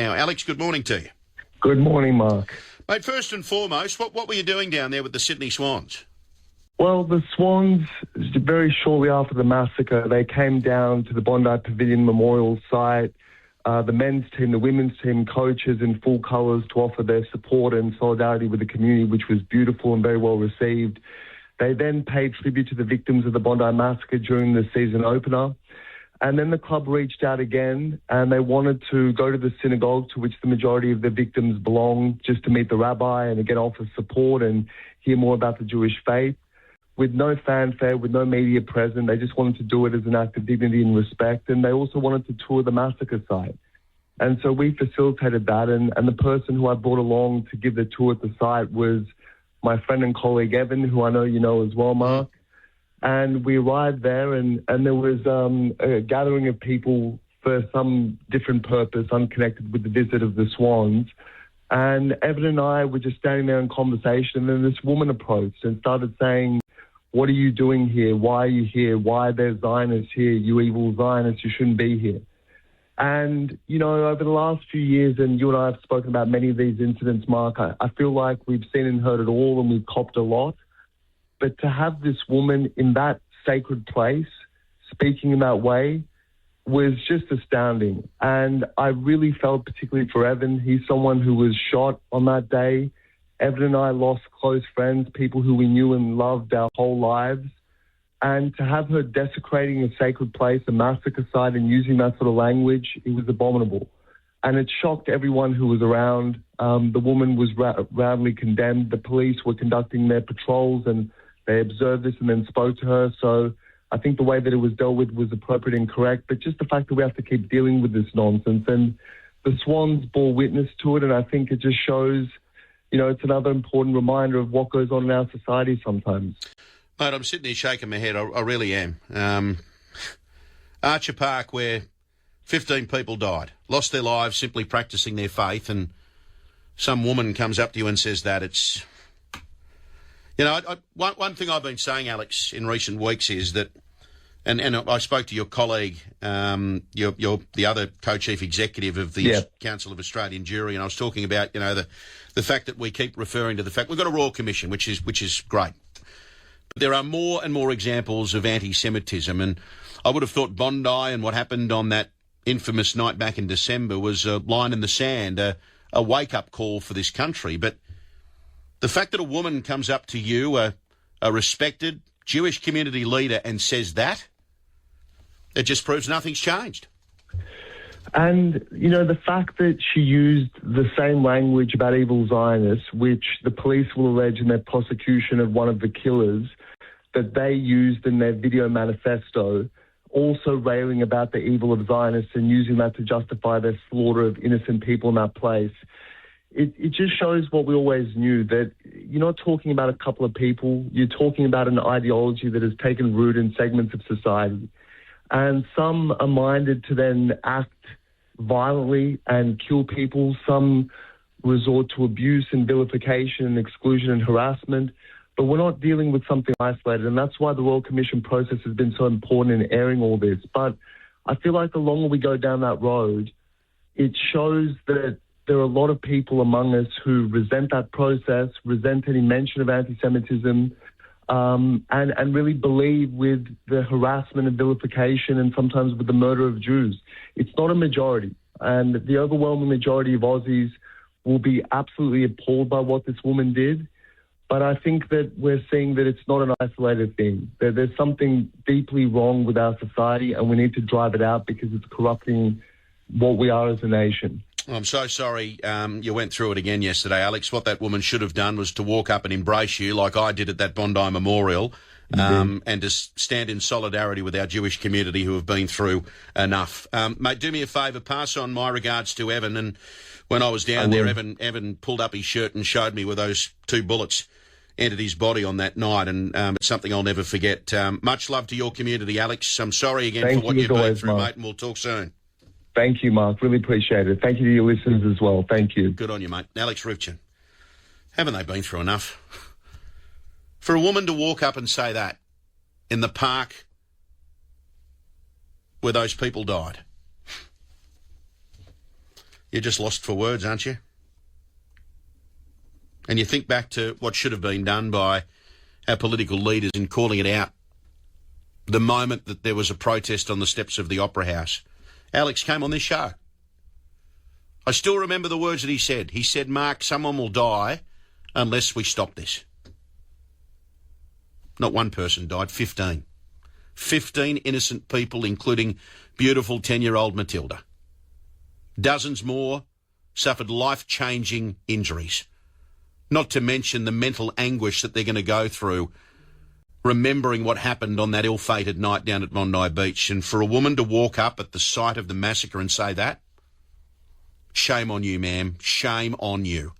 Now, Alex, good morning to you. Good morning, Mark. Mate, first and foremost, what were you doing down there with the Sydney Swans? Well, the Swans, very shortly after the massacre, they came down to the Bondi Pavilion Memorial site, the men's team, the women's team, coaches in full colours to offer their support and solidarity with the community, which was beautiful and very well received. They then paid tribute to the victims of the Bondi massacre during the season opener. And then the club reached out again and they wanted to go to the synagogue to which the majority of the victims belong, just to meet the rabbi and again offer support and hear more about the Jewish faith. With no fanfare, with no media present, they just wanted to do it as an act of dignity and respect. And they also wanted to tour the massacre site. And so we facilitated that. And the person who I brought along to give the tour at the site was my friend and colleague Evan, who I know you know as well, Mark. And we arrived there and there was a gathering of people for some different purpose, unconnected with the visit of the Swans. And Evan and I were just standing there in conversation, and then this woman approached and started saying, "What are you doing here? Why are you here? Why are there Zionists here? You evil Zionists, you shouldn't be here." And, you know, over the last few years, and you and I have spoken about many of these incidents, Mark, I feel like we've seen and heard it all and we've copped a lot. But to have this woman in that sacred place speaking in that way was just astounding. And I really felt particularly for Evan. He's someone who was shot on that day. Evan and I lost close friends, people who we knew and loved our whole lives. And to have her desecrating a sacred place, a massacre site, and using that sort of language, it was abominable. And it shocked everyone who was around. The woman was roundly condemned. The police were conducting their patrols and they observed this and then spoke to her. So I think the way that it was dealt with was appropriate and correct. But just the fact that we have to keep dealing with this nonsense. And the Swans bore witness to it. And I think it just shows, you know, it's another important reminder of what goes on in our society sometimes. Mate, I'm sitting there shaking my head. I really am. Archer Park, where 15 people died, lost their lives simply practising their faith, and some woman comes up to you and says that. It's... You know, one thing I've been saying, Alex, in recent weeks is that, and I spoke to your colleague, you're the other co-chief executive of the Council of Australian Jury, and I was talking about, you know, the fact that we keep referring to the fact we've got a Royal Commission, which is great. But there are more and more examples of anti-Semitism, and I would have thought Bondi and what happened on that infamous night back in December was a line in the sand, a wake-up call for this country. But the fact that a woman comes up to you, a respected Jewish community leader, and says that, it just proves nothing's changed. And, you know, the fact that she used the same language about evil Zionists, which the police will allege in their prosecution of one of the killers, that they used in their video manifesto, also railing about the evil of Zionists and using that to justify their slaughter of innocent people in that place. It just shows what we always knew, that you're not talking about a couple of people, you're talking about an ideology that has taken root in segments of society. And some are minded to then act violently and kill people. Some resort to abuse and vilification and exclusion and harassment. But we're not dealing with something isolated, and that's why the Royal Commission process has been so important in airing all this. But I feel like the longer we go down that road, it shows that there are a lot of people among us who resent that process, resent any mention of anti-Semitism, and really believe with the harassment and vilification and sometimes with the murder of Jews. It's not a majority, and the overwhelming majority of Aussies will be absolutely appalled by what this woman did. But I think that we're seeing that it's not an isolated thing. There's something deeply wrong with our society, and we need to drive it out because it's corrupting what we are as a nation. I'm so sorry you went through it again yesterday, Alex. What that woman should have done was to walk up and embrace you like I did at that Bondi Memorial, and to stand in solidarity with our Jewish community who have been through enough. Mate, do me a favour, pass on my regards to Evan. And when I was down there, Evan pulled up his shirt and showed me where those 2 bullets entered his body on that night, and it's something I'll never forget. Much love to your community, Alex. I'm sorry again for what you've been through, mate, and we'll talk soon. Thank you, Mark. Really appreciate it. Thank you to your listeners as well. Thank you. Good on you, mate. Alex Ryvchin. Haven't they been through enough? For a woman to walk up and say that in the park where those people died. You're just lost for words, aren't you? And you think back to what should have been done by our political leaders in calling it out. The moment that there was a protest on the steps of the Opera House, Alex came on this show. I still remember the words that he said. He said, Mark, someone will die unless we stop this. Not one person died, 15. 15 innocent people, including beautiful 10-year-old Matilda. Dozens more suffered life-changing injuries. Not to mention the mental anguish that they're going to go through remembering what happened on that ill-fated night down at Bondi Beach. And for a woman to walk up at the site of the massacre and say that, shame on you, ma'am. Shame on you.